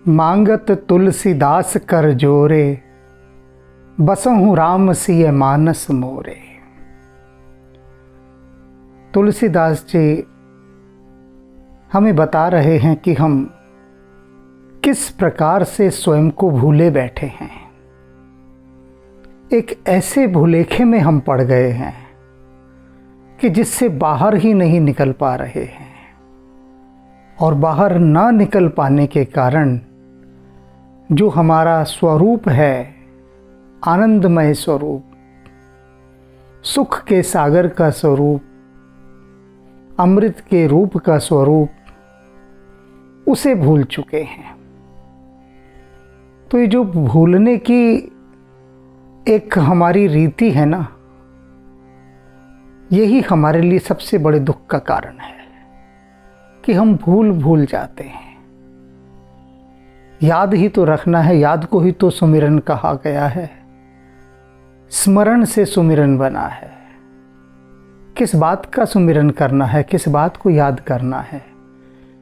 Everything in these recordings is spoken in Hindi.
मांगत तुलसीदास कर जोरे, बसहु राम सिय मानस मोरे। तुलसीदास जी हमें बता रहे हैं कि हम किस प्रकार से स्वयं को भूले बैठे हैं। एक ऐसे भूलेखे में हम पड़ गए हैं कि जिससे बाहर ही नहीं निकल पा रहे हैं, और बाहर ना निकल पाने के कारण जो हमारा स्वरूप है, आनंदमय स्वरूप, सुख के सागर का स्वरूप, अमृत के रूप का स्वरूप, उसे भूल चुके हैं। तो ये जो भूलने की एक हमारी रीति है ना, यही हमारे लिए सबसे बड़े दुख का कारण है कि हम भूल जाते हैं। याद ही तो रखना है, याद को ही तो सुमिरन कहा गया है। स्मरण से सुमिरन बना है। किस बात का सुमिरन करना है, किस बात को याद करना है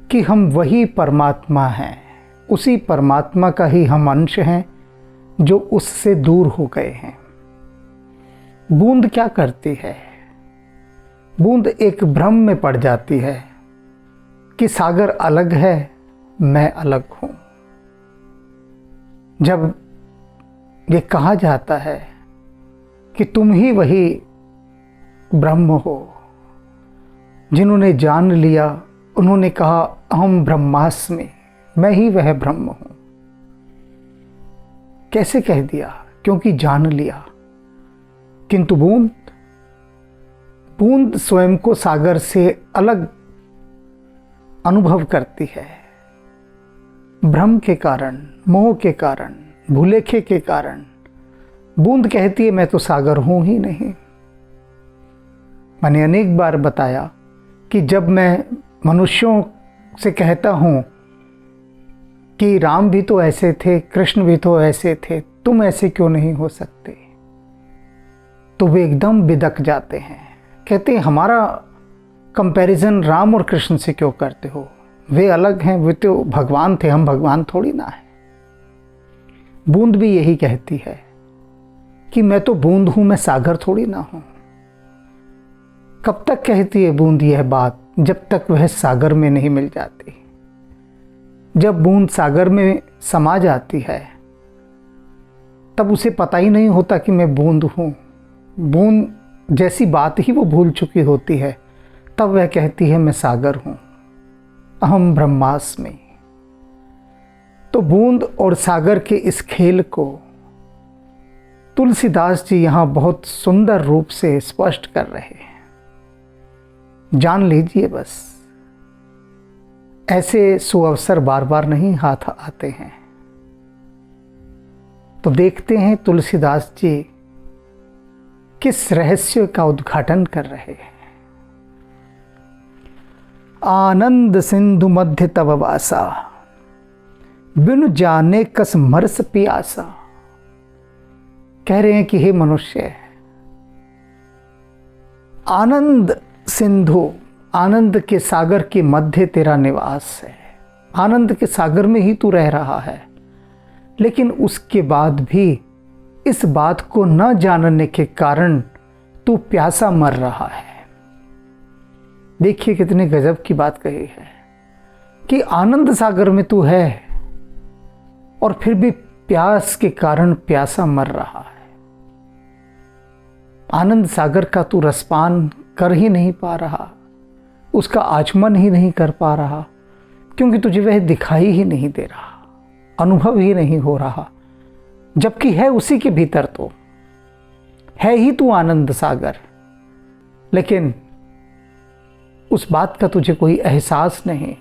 कि हम वही परमात्मा हैं, उसी परमात्मा का ही हम अंश हैं जो उससे दूर हो गए हैं। बूंद क्या करती है? बूंद एक भ्रम में पड़ जाती है कि सागर अलग है, मैं अलग हूं। जब ये कहा जाता है कि तुम ही वही ब्रह्म हो, जिन्होंने जान लिया उन्होंने कहा अहम ब्रह्मास्मि, मैं ही वह ब्रह्म हूं। कैसे कह दिया? क्योंकि जान लिया। किंतु बूंद स्वयं को सागर से अलग अनुभव करती है। भ्रम के कारण, मोह के कारण, भूलेखे के कारण बूंद कहती है मैं तो सागर हूं ही नहीं। मैंने अनेक बार बताया कि जब मैं मनुष्यों से कहता हूं कि राम भी तो ऐसे थे, कृष्ण भी तो ऐसे थे, तुम ऐसे क्यों नहीं हो सकते, तो वे एकदम बिदक जाते हैं। कहते हैं हमारा कंपैरिजन राम और कृष्ण से क्यों करते हो, वे अलग हैं, वे तो भगवान थे, हम भगवान थोड़ी ना है। बूंद भी यही कहती है कि मैं तो बूंद हूं, मैं सागर थोड़ी ना हूं। कब तक कहती है बूंद यह बात? जब तक वह सागर में नहीं मिल जाती। जब बूंद सागर में समा जाती है तब उसे पता ही नहीं होता कि मैं बूंद हूं। बूंद जैसी बात ही वो भूल चुकी होती है, तब वह कहती है मैं सागर हूं, अहम ब्रह्मास्मि। तो बूंद और सागर के इस खेल को तुलसीदास जी यहां बहुत सुंदर रूप से स्पष्ट कर रहे हैं। जान लीजिए बस, ऐसे सुअवसर बार बार नहीं हाथ आते हैं। तो देखते हैं तुलसीदास जी किस रहस्य का उद्घाटन कर रहे हैं। आनंद सिंधु मध्य तव वासा, बिनु जाने कस मरस पियासा। कह रहे हैं कि हे मनुष्य, आनंद सिंधु, आनंद के सागर के मध्य तेरा निवास है। आनंद के सागर में ही तू रह रहा है, लेकिन उसके बाद भी इस बात को न जानने के कारण तू प्यासा मर रहा है। देखिए कितने गजब की बात कही है कि आनंद सागर में तू है और फिर भी प्यास के कारण प्यासा मर रहा है। आनंद सागर का तू रसपान कर ही नहीं पा रहा, उसका आचमन ही नहीं कर पा रहा, क्योंकि तुझे वह दिखाई ही नहीं दे रहा, अनुभव ही नहीं हो रहा, जबकि है उसी के भीतर। तो है ही तू आनंद सागर, लेकिन उस बात का तुझे कोई एहसास नहीं,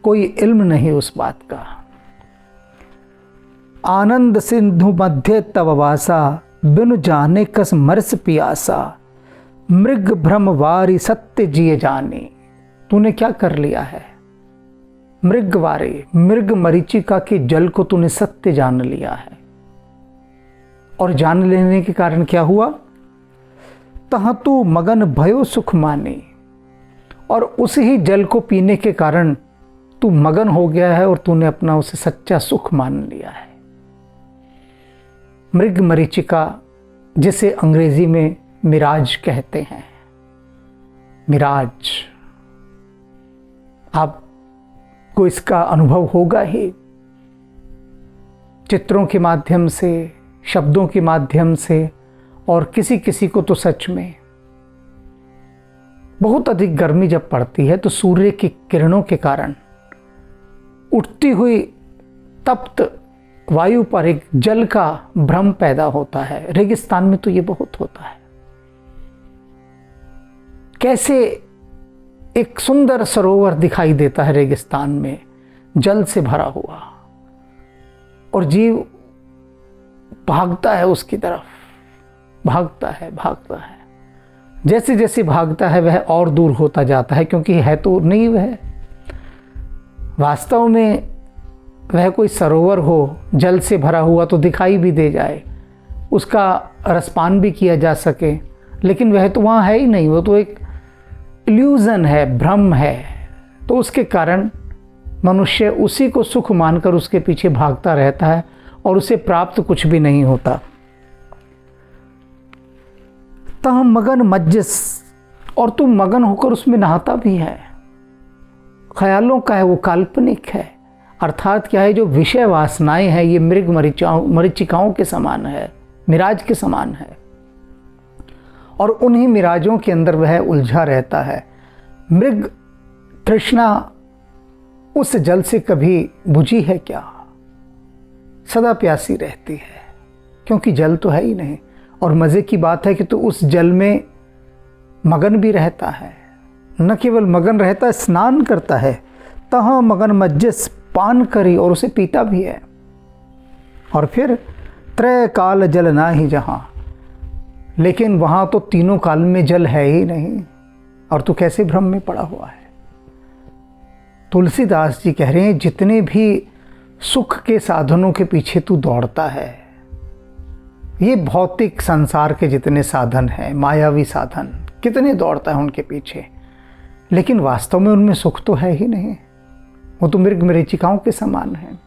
कोई इल्म नहीं उस बात का। आनंद सिंधु मध्य तव वासा, बिनु जाने कस मरस पियासा। मृग भ्रम वारी सत्य जिए जाने। तूने क्या कर लिया है? मृग वारी, मृग मरीचिका के जल को तूने सत्य जान लिया है। और जान लेने के कारण क्या हुआ? तहाँ तू मगन भयो सुख माने, और उसी ही जल को पीने के कारण तू मगन हो गया है और तूने अपना उसे सच्चा सुख मान लिया है। मृग मरीचिका, जिसे अंग्रेजी में मिराज कहते हैं, मिराज, आपको इसका अनुभव होगा ही। चित्रों के माध्यम से, शब्दों के माध्यम से, और किसी किसी को तो सच में बहुत अधिक गर्मी जब पड़ती है तो सूर्य की किरणों के कारण उठती हुई तप्त वायु पर एक जल का भ्रम पैदा होता है। रेगिस्तान में तो ये बहुत होता है। कैसे एक सुंदर सरोवर दिखाई देता है रेगिस्तान में, जल से भरा हुआ, और जीव भागता है उसकी तरफ, भागता है भागता है। जैसे जैसे भागता है वह और दूर होता जाता है, क्योंकि है तो नहीं वह वास्तव में वह कोई सरोवर हो, जल से भरा हुआ तो दिखाई भी दे जाए, उसका रसपान भी किया जा सके, लेकिन वह तो वहाँ है ही नहीं। वो तो एक इल्यूज़न है, भ्रम है। तो उसके कारण मनुष्य उसी को सुख मानकर उसके पीछे भागता रहता है और उसे प्राप्त कुछ भी नहीं होता। तह मगन मज्जिस, और तू मगन होकर उसमें नहाता भी है। ख्यालों का है, वो काल्पनिक है। अर्थात क्या है, जो विषय वासनाएं हैं ये मृग मरीचिकाओं के समान है, मिराज के समान है, और उन्हीं मिराजों के अंदर वह उलझा रहता है। मृग तृष्णा उस जल से कभी बुझी है क्या? सदा प्यासी रहती है, क्योंकि जल तो है ही नहीं। और मज़े की बात है कि तो उस जल में मगन भी रहता है। न केवल मगन रहता है, स्नान करता है। तहाँ मगन मज्जिस, पान करी, और उसे पीता भी है। और फिर त्रय काल जल ना ही जहाँ, लेकिन वहाँ तो तीनों काल में जल है ही नहीं, और तू कैसे भ्रम में पड़ा हुआ है। तुलसीदास जी कह रहे हैं, जितने भी सुख के साधनों के पीछे तू दौड़ता है, ये भौतिक संसार के जितने साधन हैं, मायावी साधन, कितने दौड़ता है उनके पीछे, लेकिन वास्तव में उनमें सुख तो है ही नहीं। वो तो मृग मरीचिकाओं के समान है।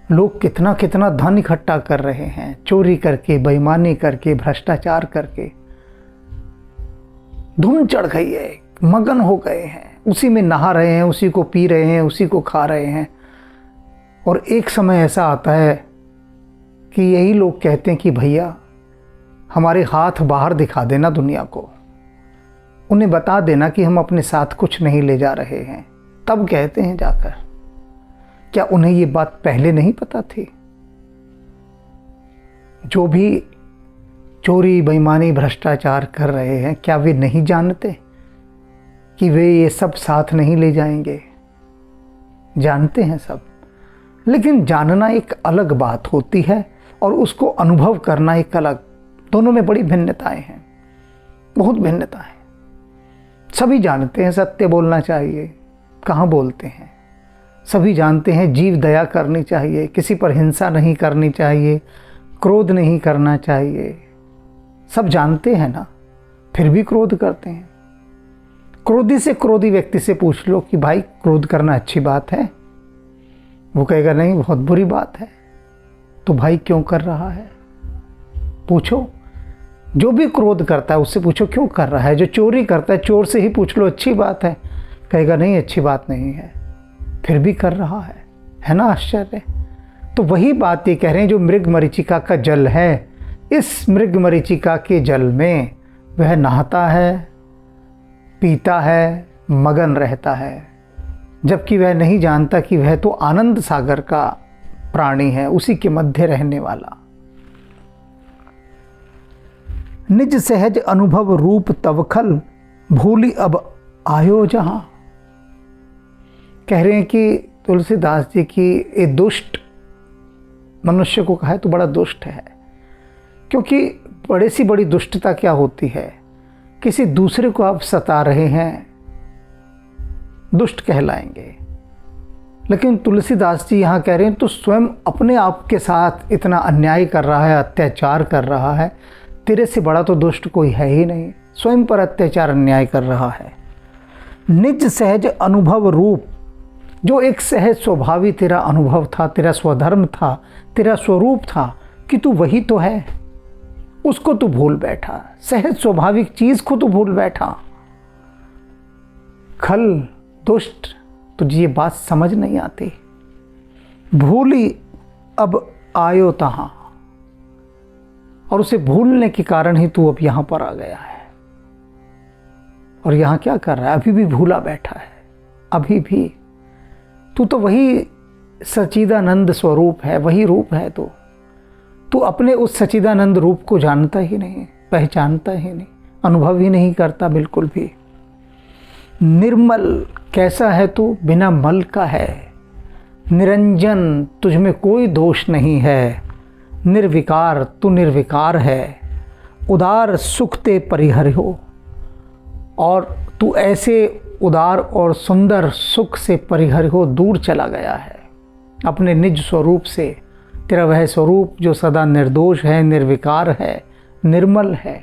लोग कितना कितना धन इकट्ठा कर रहे हैं, चोरी करके, बेईमानी करके, भ्रष्टाचार करके। धुन चढ़ गई है, मगन हो गए हैं, उसी में नहा रहे हैं, उसी को पी रहे हैं, उसी को खा रहे हैं। और एक समय ऐसा आता है कि यही लोग कहते हैं कि भैया हमारे हाथ बाहर दिखा देना दुनिया को, उन्हें बता देना कि हम अपने साथ कुछ नहीं ले जा रहे हैं। तब कहते हैं जाकर, क्या उन्हें ये बात पहले नहीं पता थी? जो भी चोरी, बेईमानी, भ्रष्टाचार कर रहे हैं, क्या वे नहीं जानते कि वे ये सब साथ नहीं ले जाएंगे? जानते हैं सब, लेकिन जानना एक अलग बात होती है और उसको अनुभव करना एक अलग। दोनों में बड़ी भिन्नताएं हैं, बहुत भिन्नता है। सभी जानते हैं सत्य बोलना चाहिए, कहाँ बोलते हैं। सभी जानते हैं जीव दया करनी चाहिए, किसी पर हिंसा नहीं करनी चाहिए, क्रोध नहीं करना चाहिए। सब जानते हैं ना, फिर भी क्रोध करते हैं। क्रोधी से क्रोधी व्यक्ति से पूछ लो कि भाई क्रोध करना अच्छी बात है, वो कहेगा नहीं, बहुत बुरी बात है। तो भाई क्यों कर रहा है? पूछो। जो भी क्रोध करता है उससे पूछो क्यों कर रहा है। जो चोरी करता है, चोर से ही पूछ लो अच्छी बात है, कहेगा नहीं, अच्छी बात नहीं है, फिर भी कर रहा है ना आश्चर्य। तो वही बात ये कह रहे हैं, जो मृग मरीचिका का जल है, इस मृग मरीचिका के जल में वह नहाता है, पीता है, मगन रहता है, जबकि वह नहीं जानता कि वह तो आनंद सागर का प्राणी है, उसी के मध्य रहने वाला। निज सहज अनुभव रूप तवखल, भूली अब आयो जहां। कह रहे हैं कि तुलसीदास जी की ये दुष्ट मनुष्य को कहा है तो बड़ा दुष्ट है, क्योंकि बड़े सी बड़ी दुष्टता क्या होती है, किसी दूसरे को आप सता रहे हैं, दुष्ट कहलाएंगे। लेकिन तुलसीदास जी यहाँ कह रहे हैं तो स्वयं अपने आप के साथ इतना अन्याय कर रहा है, अत्याचार कर रहा है, तेरे से बड़ा तो दुष्ट कोई है ही नहीं। स्वयं पर अत्याचार, अन्याय कर रहा है। निज सहज अनुभव रूप जो एक सहज स्वभावी तेरा अनुभव था, तेरा स्वधर्म था, तेरा स्वरूप था कि तू वही तो है, उसको तू भूल बैठा। सहज स्वाभाविक चीज को तू भूल बैठा। खल दुष्ट, तुझे ये बात समझ नहीं आती। भूली अब आयो तहां, और उसे भूलने के कारण ही तू अब यहां पर आ गया है। और यहां क्या कर रहा है? अभी भी भूला बैठा है। अभी भी तू तो वही सच्चिदानंद स्वरूप है, वही रूप है। तू अपने उस सच्चिदानंद रूप को जानता ही नहीं, पहचानता ही नहीं, अनुभव ही नहीं करता बिल्कुल भी। निर्मल कैसा है तू? बिना मल का है। निरंजन, तुझ में कोई दोष नहीं है। निर्विकार, तू निर्विकार है। उदार सुख ते परिहर्यो, और तू ऐसे उदार और सुंदर सुख से परिहर्यो, दूर चला गया है अपने निज स्वरूप से। तेरा वह स्वरूप जो सदा निर्दोष है, निर्विकार है, निर्मल है,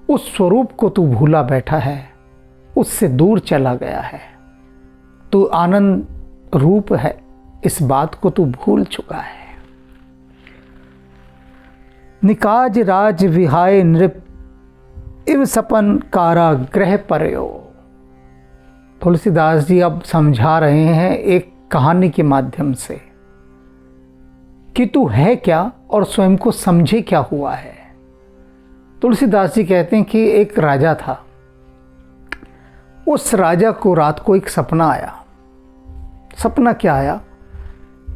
उस स्वरूप को तू भूला बैठा है, उससे दूर चला गया है। तू आनंद रूप है, इस बात को तू भूल चुका है। निकाज राज विहाय नृप, इव सपन कारागृह परयो। तुलसीदास जी अब समझा रहे हैं एक कहानी के माध्यम से कि तू है क्या और स्वयं को समझे क्या हुआ है। तुलसीदास जी कहते हैं कि एक राजा था। उस राजा को रात को एक सपना आया। सपना क्या आया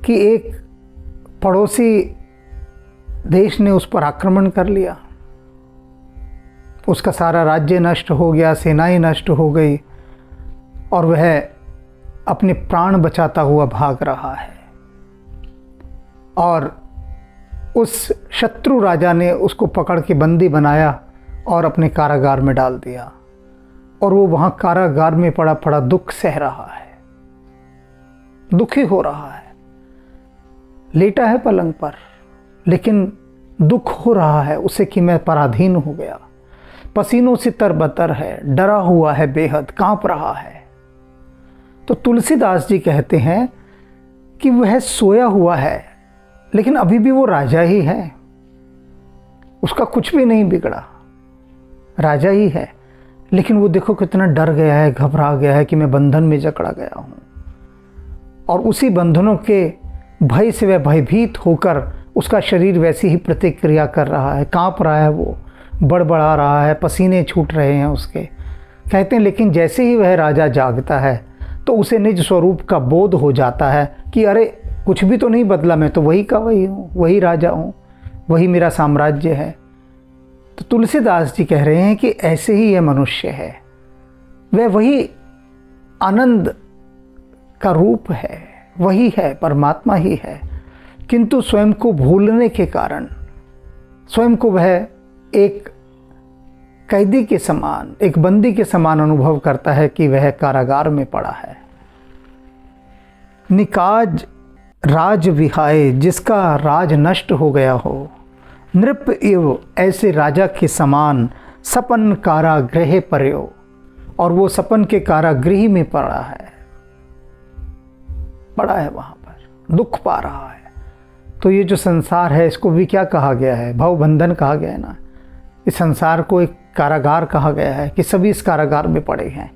कि एक पड़ोसी देश ने उस पर आक्रमण कर लिया। उसका सारा राज्य नष्ट हो गया, सेनाएं नष्ट हो गई, और वह अपने प्राण बचाता हुआ भाग रहा है। और उस शत्रु राजा ने उसको पकड़ के बंदी बनाया और अपने कारागार में डाल दिया। और वो वहाँ कारागार में पड़ा पड़ा दुख सह रहा है, दुखी हो रहा है। लेटा है पलंग पर, लेकिन दुख हो रहा है उसे कि मैं पराधीन हो गया। पसीनों से तरबतर है, डरा हुआ है, बेहद कांप रहा है। तो तुलसीदास जी कहते हैं कि वह सोया हुआ है, लेकिन अभी भी वो राजा ही है। उसका कुछ भी नहीं बिगड़ा, राजा ही है। लेकिन वो देखो कितना डर गया है, घबरा गया है कि मैं बंधन में जकड़ा गया हूँ। और उसी बंधनों के भय से वह भयभीत होकर उसका शरीर वैसी ही प्रतिक्रिया कर रहा है, कांप रहा है, वो बड़बड़ा रहा है, पसीने छूट रहे हैं उसके। कहते हैं लेकिन जैसे ही वह राजा जागता है तो उसे निज स्वरूप का बोध हो जाता है कि अरे कुछ भी तो नहीं बदला, मैं तो वही का वही हूँ, वही राजा हूँ, वही मेरा साम्राज्य है। तो तुलसीदास जी कह रहे हैं कि ऐसे ही यह मनुष्य है, वह वही आनंद का रूप है, वही है, परमात्मा ही है। किंतु स्वयं को भूलने के कारण स्वयं को वह एक कैदी के समान, एक बंदी के समान अनुभव करता है कि वह कारागार में पड़ा है। निकाज राज विहाय, जिसका राज नष्ट हो गया हो। नृप इव, ऐसे राजा के समान। सपन कारागृह पर्यो, और वो सपन के कारागृह में पड़ा है वहाँ पर दुख पा रहा है। तो ये जो संसार है इसको भी क्या कहा गया है? भवबंधन कहा गया है ना। इस संसार को एक कारागार कहा गया है कि सभी इस कारागार में पड़े हैं।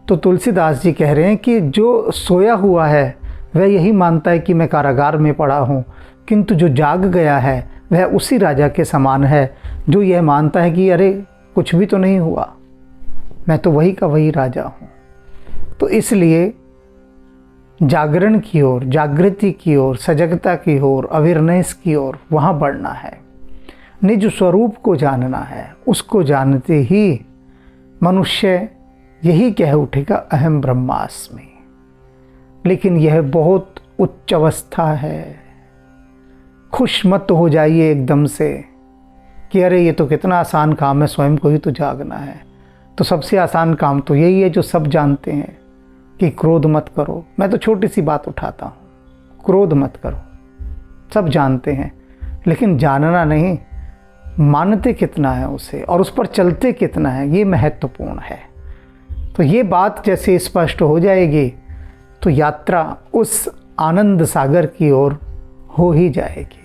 तो तुलसीदास जी कह रहे हैं कि जो सोया हुआ है वह यही मानता है कि मैं कारागार में पड़ा हूँ, किंतु जो जाग गया है वह उसी राजा के समान है जो यह मानता है कि अरे कुछ भी तो नहीं हुआ, मैं तो वही का वही राजा हूँ। तो इसलिए जागरण की ओर, जागृति की ओर, सजगता की ओर, अवेयरनेस की ओर वहाँ बढ़ना है। निज स्वरूप को जानना है। उसको जानते ही मनुष्य यही कह उठेगा अहम ब्रह्मास्मि। लेकिन यह बहुत उच्च अवस्था है। खुश मत हो जाइए एकदम से कि अरे ये तो कितना आसान काम है, स्वयं को ही तो जागना है। तो सबसे आसान काम तो यही है जो सब जानते हैं कि क्रोध मत करो। मैं तो छोटी सी बात उठाता हूँ, क्रोध मत करो, सब जानते हैं। लेकिन जानना नहीं, मानते कितना है उसे और उस पर चलते कितना है, ये महत्वपूर्ण है। तो ये बात जैसे स्पष्ट हो जाएगी तो यात्रा उस आनंद सागर की ओर हो ही जाएगी।